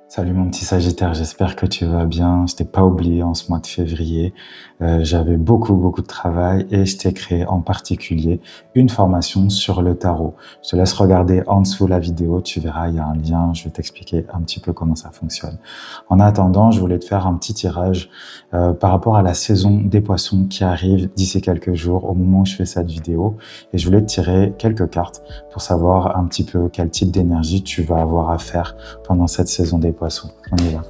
Salut mon petit Sagittaire, j'espère que tu vas bien. Je t'ai pas oublié en ce mois de février. J'avais beaucoup de travail et je t'ai créé en particulier une formation sur le tarot. Je te laisse regarder en dessous la vidéo, tu verras, il y a un lien, je vais t'expliquer un petit peu comment ça fonctionne. En attendant, je voulais te faire un petit tirage par rapport à la saison des poissons qui arrive d'ici quelques jours au moment où je fais cette vidéo. Et je voulais te tirer quelques cartes pour savoir un petit peu quel type d'énergie tu vas avoir à faire pendant cette saison des poissons. On y va.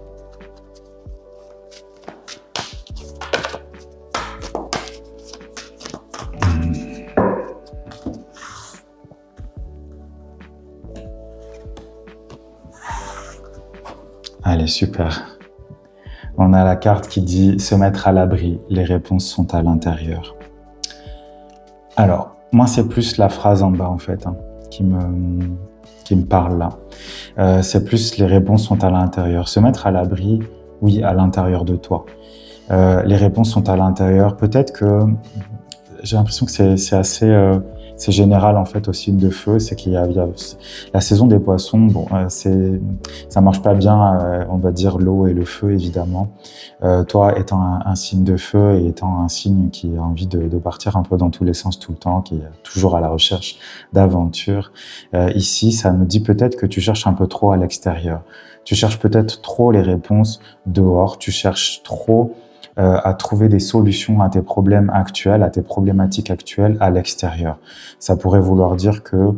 Allez, super. On a la carte qui dit « Se mettre à l'abri, les réponses sont à l'intérieur ». Alors, moi, c'est plus la phrase en bas, en fait, qui me parle là. C'est plus les réponses sont à l'intérieur. Se mettre à l'abri, oui, à l'intérieur de toi. Les réponses sont à l'intérieur. Peut-être que j'ai l'impression que c'est assez... c'est général en fait aussi de feu, c'est qu'il y a la saison des poissons, bon, ça marche pas bien, on va dire l'eau et le feu évidemment. Toi étant un signe de feu et étant un signe qui a envie de partir un peu dans tous les sens tout le temps, qui est toujours à la recherche d'aventure, ici ça nous dit peut-être que tu cherches un peu trop à l'extérieur. Tu cherches peut-être trop les réponses dehors, tu cherches trop à trouver des solutions à tes problèmes actuels, à tes problématiques actuelles à l'extérieur. Ça pourrait vouloir dire que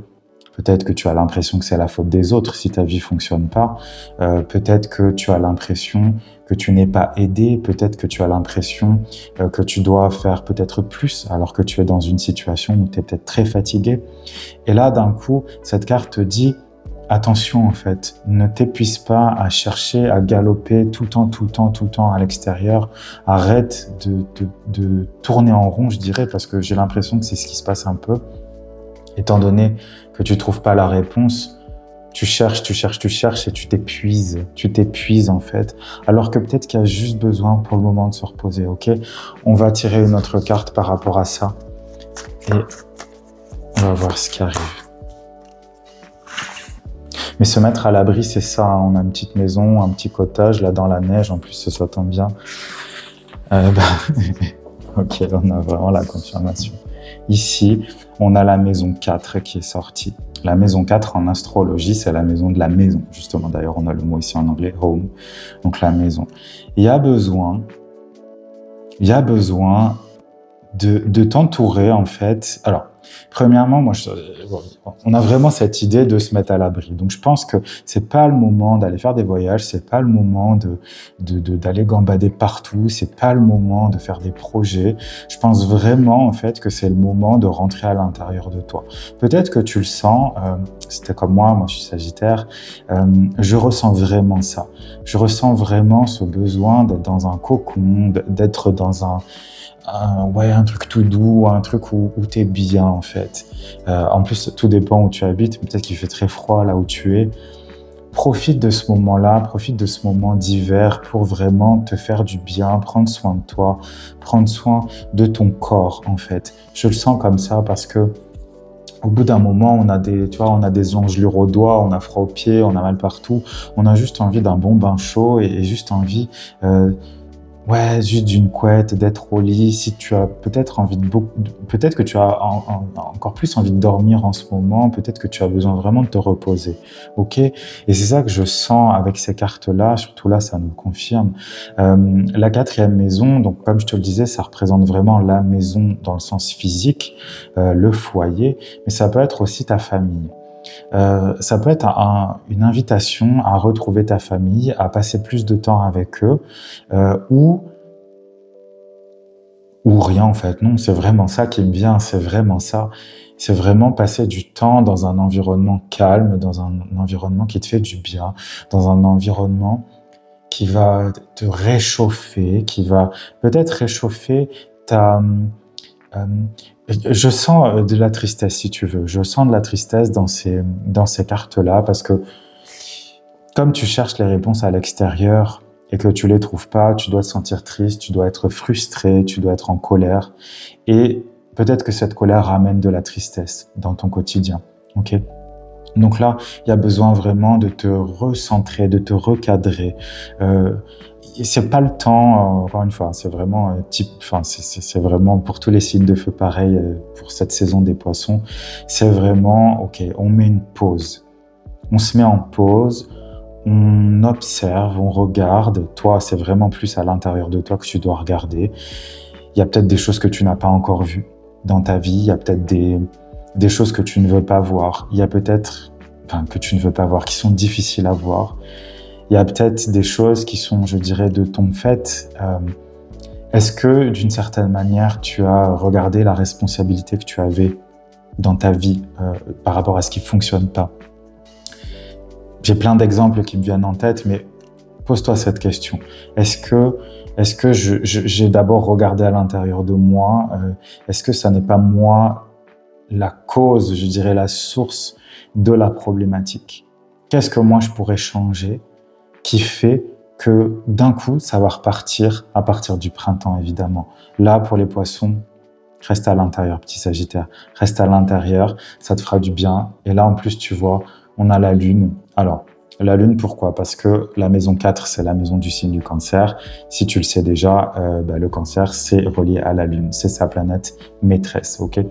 peut-être que tu as l'impression que c'est la faute des autres si ta vie fonctionne pas. Peut-être que tu as l'impression que tu n'es pas aidé. Peut-être que tu as l'impression que tu dois faire peut-être plus alors que tu es dans une situation où tu es peut-être très fatigué. Et là, d'un coup, cette carte te dit attention en fait, ne t'épuise pas à chercher, à galoper tout le temps à l'extérieur. Arrête de tourner en rond, je dirais, parce que j'ai l'impression que c'est ce qui se passe un peu. Étant donné que tu trouves pas la réponse, tu cherches et tu t'épuises en fait. Alors que peut-être qu'il y a juste besoin pour le moment de se reposer, ok? On va tirer une autre carte par rapport à ça et on va voir ce qui arrive. Mais se mettre à l'abri, c'est ça. On a une petite maison, un petit cottage, là dans la neige. En plus, ça tombe bien. Ok, on a vraiment la confirmation. Ici, on a la maison 4 qui est sortie. La maison 4 en astrologie, c'est la maison de la maison. Justement, d'ailleurs, on a le mot ici en anglais, home. Donc la maison. Il y a besoin de t'entourer, en fait. Alors, premièrement, on a vraiment cette idée de se mettre à l'abri. Donc, je pense que c'est pas le moment d'aller faire des voyages, c'est pas le moment d'aller gambader partout, c'est pas le moment de faire des projets. Je pense vraiment, en fait, que c'est le moment de rentrer à l'intérieur de toi. Peut-être que tu le sens, c'était comme moi je suis Sagittaire, je ressens vraiment ça. Je ressens vraiment ce besoin d'être dans un cocon, d'être dans un truc tout doux, un truc où t'es bien en fait. En plus, tout dépend où tu habites. Peut-être qu'il fait très froid là où tu es. Profite de ce moment-là, profite de ce moment d'hiver pour vraiment te faire du bien, prendre soin de toi, prendre soin de ton corps en fait. Je le sens comme ça parce que au bout d'un moment, on a des engelures aux doigts, on a froid aux pieds, on a mal partout. On a juste envie d'un bon bain chaud et juste envie juste d'une couette, d'être au lit. Si tu as peut-être envie peut-être que tu as encore plus envie de dormir en ce moment, peut-être que tu as besoin vraiment de te reposer, ok? Et c'est ça que je sens avec ces cartes-là, surtout là, ça nous le confirme. La 4e maison, donc comme je te le disais, ça représente vraiment la maison dans le sens physique, le foyer, mais ça peut être aussi ta famille. Ça peut être une invitation à retrouver ta famille, à passer plus de temps avec eux, ou rien en fait. Non, c'est vraiment ça qui me vient, c'est vraiment ça. C'est vraiment passer du temps dans un environnement calme, dans un environnement qui te fait du bien, dans un environnement qui va te réchauffer, qui va peut-être réchauffer ta... je sens de la tristesse, si tu veux. Je sens de la tristesse dans ces cartes-là, parce que comme tu cherches les réponses à l'extérieur et que tu les trouves pas, tu dois te sentir triste, tu dois être frustré, tu dois être en colère. Et peut-être que cette colère ramène de la tristesse dans ton quotidien. Ok ? Donc là, il y a besoin vraiment de te recentrer, de te recadrer. Et c'est pas le temps, encore une fois, c'est vraiment c'est vraiment pour tous les signes de feu pareil pour cette saison des poissons. C'est vraiment, ok, on met une pause. On se met en pause, on observe, on regarde. Toi, c'est vraiment plus à l'intérieur de toi que tu dois regarder. Il y a peut-être des choses que tu n'as pas encore vues dans ta vie. Il y a peut-être des choses que tu ne veux pas voir. Il y a peut-être, que tu ne veux pas voir, qui sont difficiles à voir. Il y a peut-être des choses qui sont, je dirais, de ton fait. Est-ce que, d'une certaine manière, tu as regardé la responsabilité que tu avais dans ta vie par rapport à ce qui ne fonctionne pas? J'ai plein d'exemples qui me viennent en tête, mais pose-toi cette question. Est-ce que j'ai d'abord regardé à l'intérieur de moi? Est-ce que ça n'est pas moi la cause, je dirais la source de la problématique? Qu'est-ce que moi je pourrais changer qui fait que d'un coup, ça va repartir à partir du printemps, évidemment. Là, pour les poissons, reste à l'intérieur, petit Sagittaire. Reste à l'intérieur, ça te fera du bien. Et là, en plus, tu vois, on a la Lune. Alors, la Lune, pourquoi? Parce que la maison 4, c'est la maison du signe du Cancer. Si tu le sais déjà, le Cancer, c'est relié à la Lune. C'est sa planète maîtresse, ok?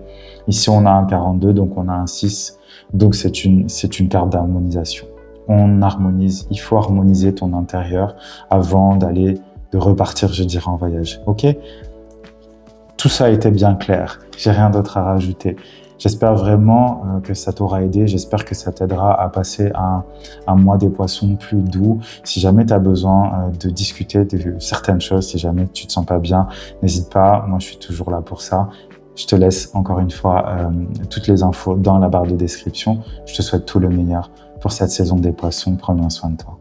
Ici, on a un 42, donc on a un 6. Donc, c'est une carte d'harmonisation. On harmonise. Il faut harmoniser ton intérieur avant de repartir, je dirais, en voyage. Ok? Tout ça a été bien clair. J'ai rien d'autre à rajouter. J'espère vraiment que ça t'aura aidé. J'espère que ça t'aidera à passer un mois des poissons plus doux. Si jamais tu as besoin de discuter de certaines choses, si jamais tu te sens pas bien, n'hésite pas. Moi, je suis toujours là pour ça. Je te laisse encore une fois toutes les infos dans la barre de description. Je te souhaite tout le meilleur pour cette saison des poissons. Prends bien soin de toi.